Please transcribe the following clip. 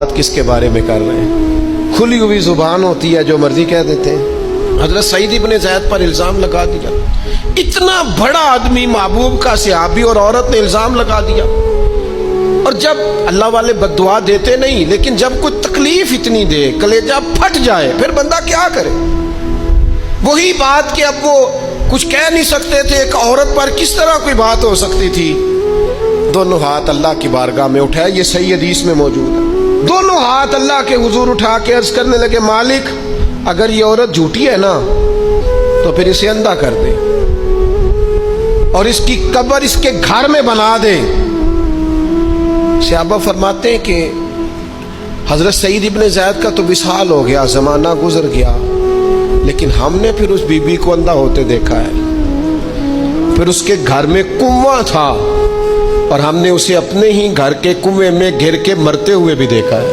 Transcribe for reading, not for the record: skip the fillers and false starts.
किसके बारे में कर रहे हैं? खुली हुई जुबान होती है, जो मर्जी कह देते हैं। हजरत सईद इब्ने ज़ैद पर इल्जाम लगा दिया। इतना बड़ा आदमी, महबूब का सहाबी, और औरत ने इल्जाम लगा दिया। और जब अल्लाह वाले बद्दुआ देते नहीं, लेकिन जब कोई तकलीफ इतनी दे, कलेजा फट जाए, फिर बंदा क्या करे? वही बात कि अब वो कुछ कह नहीं सकते थे, एक औरत पर किस तरह कोई बात हो सकती थी। दोनों हाथ अल्लाह की बारगाह में उठाया, ये सही हदीस में मौजूद है। दोनों हाथ अल्लाह के हुजूर उठा के अर्ज करने लगे, मालिक अगर ये औरत झूठी है ना तो फिर इसे अंधा कर दे और इसकी कब्र इसके घर में बना दे। सहाबा फरमाते हैं कि हजरत सईद इब्ने ज़ैद का तो विसाल हो गया, जमाना गुजर गया, लेकिन हमने फिर उस बीबी को अंधा होते देखा है। फिर उसके घर में कुआं था और हमने उसे अपने ही घर के कुएं में गिर के मरते हुए भी देखा है।